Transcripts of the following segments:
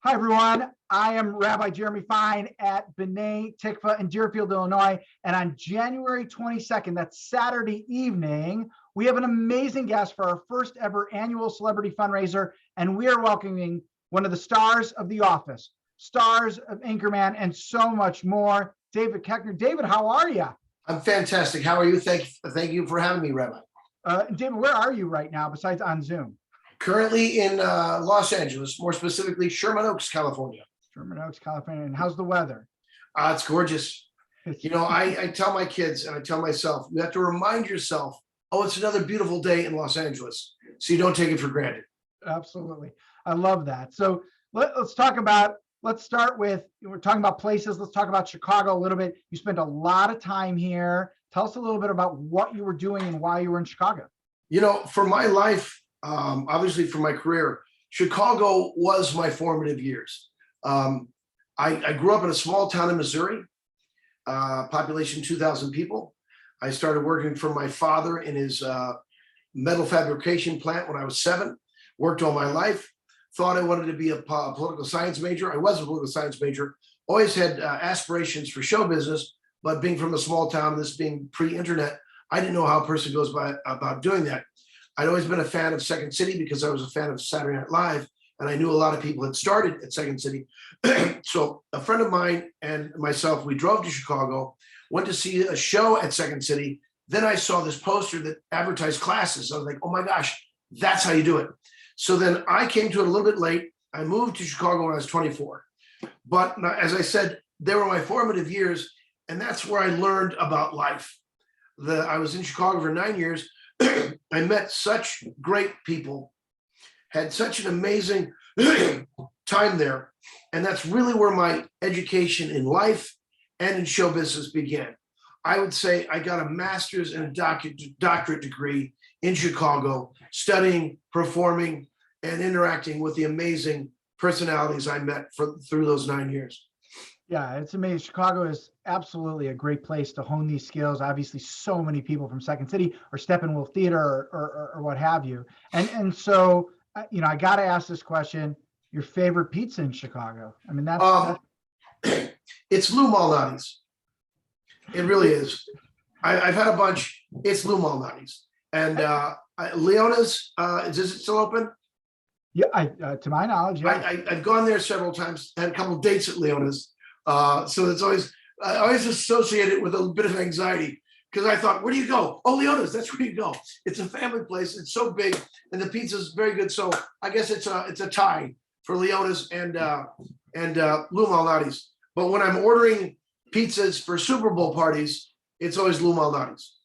Hi, everyone. I am Rabbi Jeremy Fine at Bnai Tikvah in Deerfield, Illinois. And on January 22nd, that's Saturday evening, we have an amazing guest for our first ever annual celebrity fundraiser. And we are welcoming one of the stars of The Office, stars of Anchorman, and so much more, David Koechner. David, how are you? I'm fantastic. How are you? Thank you for having me, Rabbi. David, where are you right now besides on Zoom? Currently in Los Angeles, more specifically Sherman Oaks, California. Sherman Oaks, California. And how's the weather? It's gorgeous. You know, I tell my kids and I tell myself, you have to remind yourself, oh, it's another beautiful day in Los Angeles. So you don't take it for granted. Absolutely. I love that. So let's start with, we're talking about places. Let's talk about Chicago a little bit. You spent a lot of time here. Tell us a little bit about what you were doing and why you were in Chicago. You know, for my life, obviously for my career, Chicago was my formative years. I grew up in a small town in Missouri, population 2,000 people. I started working for my father in his metal fabrication plant when I was 7, worked all my life, thought I wanted to be a political science major. I was a political science major, always had aspirations for show business, but being from a small town, this being pre-internet, I didn't know how a person goes about doing that. I'd always been a fan of Second City because I was a fan of Saturday Night Live, and I knew a lot of people had started at Second City. So a friend of mine and myself, we drove to Chicago, went to see a show at Second City. Then I saw this poster that advertised classes. I was like, oh my gosh, that's how you do it. So then I came to it a little bit late. I moved to Chicago when I was 24. But as I said, they were my formative years, and that's where I learned about life. I was in Chicago for 9 years. I met such great people, had such an amazing time there. And that's really where my education in life and in show business began. I would say I got a master's and a doctorate degree in Chicago, studying, performing, and interacting with the amazing personalities I met through those 9 years. Yeah, it's amazing. Chicago is absolutely a great place to hone these skills. Obviously, so many people from Second City or Steppenwolf Theater or what have you. And so, you know, I got to ask this question: your favorite pizza in Chicago? I mean, that's it's Lou Malnati's. It really is. I've had a bunch. It's Lou Malnati's. And Leona's, is it still open? Yeah, to my knowledge, yeah. I've gone there several times, had a couple of dates at Leona's. So it's I always associate it with a bit of anxiety because I thought, where do you go? Oh, Leona's, that's where you go. It's a family place. It's so big and the pizza's very good. So I guess it's a tie for Leona's and Lou Malnati's. But when I'm ordering pizzas for Super Bowl parties, it's always Lou Malnati's.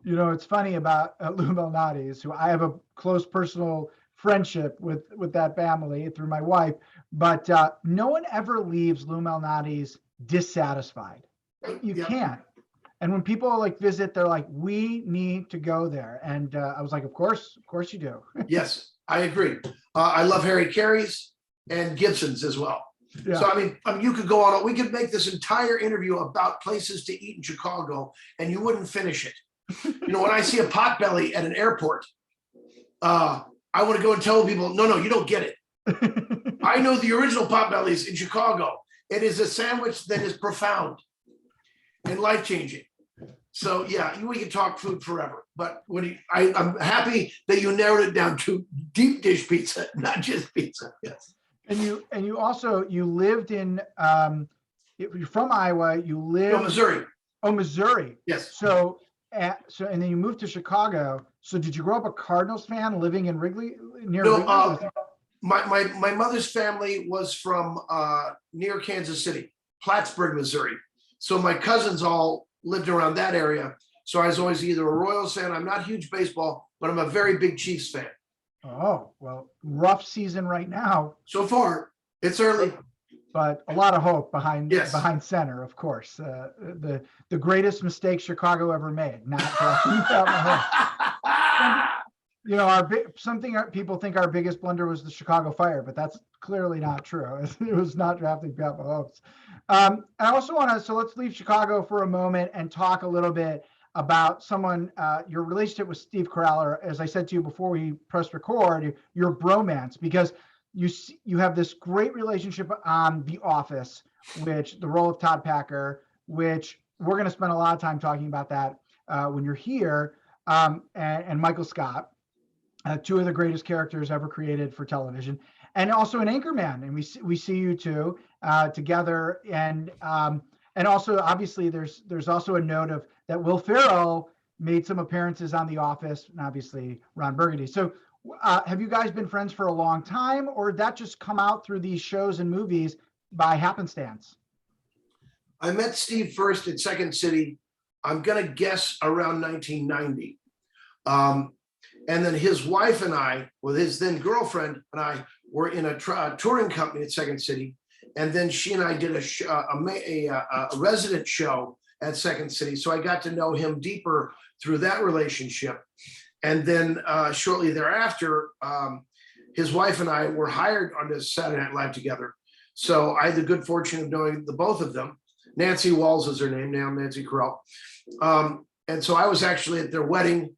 You know, it's funny about Lou Malnati's, who I have a close personal friendship with that family through my wife, but no one ever leaves Lou Malnati's dissatisfied. You can't. And when people like visit, they're like, we need to go there. And I was like, of course you do. Yes, I agree. I love Harry Carey's and Gibson's as well. Yeah. So, I mean, you could go on, we could make this entire interview about places to eat in Chicago and you wouldn't finish it. You know, when I see a Potbelly at an airport, I want to go and tell people, no, you don't get it. I know the original Potbellies in Chicago. It is a sandwich that is profound and life-changing. So yeah, we can talk food forever. But I'm happy that you narrowed it down to deep dish pizza, not just pizza. Yes. And you lived in you're from Iowa. You lived Missouri. Oh, Missouri. Yes. So and then you moved to Chicago. So did you grow up a Cardinals fan living in Wrigley near Wrigley? My mother's family was from near Kansas City, Plattsburgh, Missouri. So my cousins all lived around that area. So I was always either a Royals fan. I'm not huge baseball, but I'm a very big Chiefs fan. Oh, well, rough season right now. So far, it's early. But a lot of hope behind center, of course. The greatest mistake Chicago ever made, not you know, something people think our biggest blunder was the Chicago Fire, but that's clearly not true. It was not drafting Pat Mahomes. I also want to, so let's leave Chicago for a moment and talk a little bit about your relationship with Steve Carell, or as I said to you before we pressed record, your bromance, because you have this great relationship on The Office, which the role of Todd Packer, which we're going to spend a lot of time talking about that when you're here, and Michael Scott, two of the greatest characters ever created for television, and also in Anchorman, and we see you two together, and also obviously there's also a note of that Will Ferrell made some appearances on The Office, and obviously Ron Burgundy. So have you guys been friends for a long time, or did that just come out through these shows and movies by happenstance? I met Steve first at Second City. I'm going to guess around 1990. And then his wife and I, with his then girlfriend and I, were in a touring company at Second City. And then she and I did a resident show at Second City. So I got to know him deeper through that relationship. And then shortly thereafter, his wife and I were hired on this Saturday Night Live together. So I had the good fortune of knowing the both of them. Nancy Walls is her name now, Nancy Carell. And so I was actually at their wedding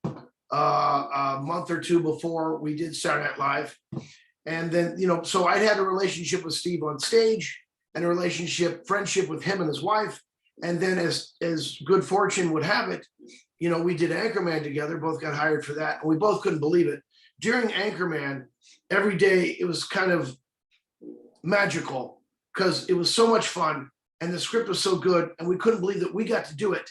a month or two before we did Saturday Night Live. And then, so I had a relationship with Steve on stage and a friendship with him and his wife. And then as good fortune would have it, we did Anchorman together, both got hired for that. And we both couldn't believe it. During Anchorman, every day it was kind of magical because it was so much fun and the script was so good and we couldn't believe that we got to do it,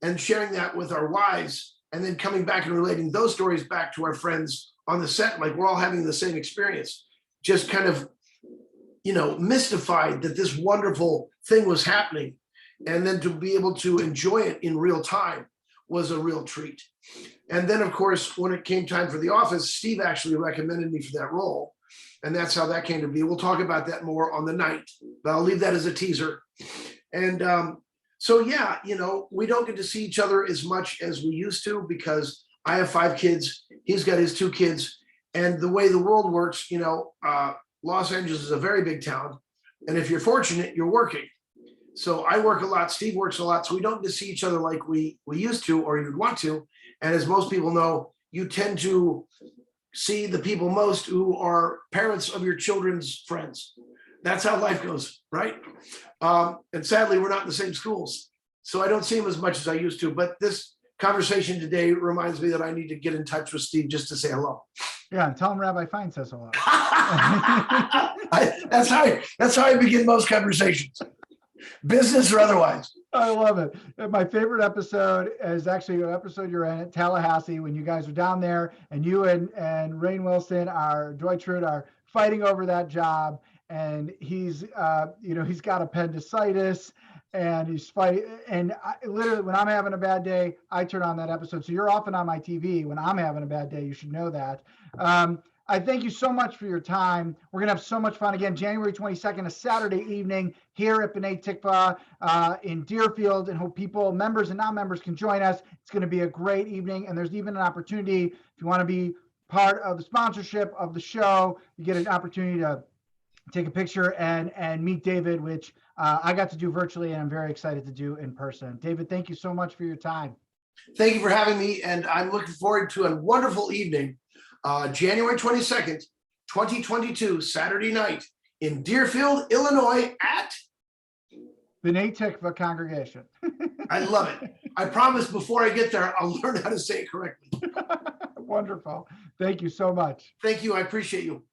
and sharing that with our wives and then coming back and relating those stories back to our friends on the set, like we're all having the same experience, just kind of, mystified that this wonderful thing was happening. And then to be able to enjoy it in real time was a real treat. And then, of course, when it came time for The Office, Steve actually recommended me for that role. And that's how that came to be. We'll talk about that more on the night, but I'll leave that as a teaser. And so, yeah, we don't get to see each other as much as we used to because I have 5 kids. He's got his 2 kids. And the way the world works, Los Angeles is a very big town. And if you're fortunate, you're working. So I work a lot, Steve works a lot. So we don't get to see each other like we used to, or you'd want to. And as most people know, you tend to see the people most who are parents of your children's friends. That's how life goes, right? And sadly, we're not in the same schools. So I don't see him as much as I used to. But this conversation today reminds me that I need to get in touch with Steve just to say hello. Yeah, and tell him Rabbi Fine says hello. That's how I begin most conversations, business or otherwise. I love it. My favorite episode is actually an episode you're in at Tallahassee when you guys are down there and you and Rainn Wilson, Dwight Schrute, are fighting over that job. And he's got appendicitis and he's fighting. And literally when I'm having a bad day, I turn on that episode. So you're often on my TV when I'm having a bad day. You should know that. I thank you so much for your time. We're going to have so much fun again, January 22nd, a Saturday evening here at Bnai Tikvah in Deerfield, and hope people, members and non-members, can join us. It's going to be a great evening. And there's even an opportunity, if you want to be part of the sponsorship of the show, you get an opportunity to take a picture and meet David, which I got to do virtually and I'm very excited to do in person. David, thank you so much for your time. Thank you for having me. And I'm looking forward to a wonderful evening, January 22nd, 2022, Saturday night in Deerfield, Illinois at Bnai Tikvah Congregation. I love it. I promise before I get there, I'll learn how to say it correctly. Wonderful. Thank you so much. Thank you. I appreciate you.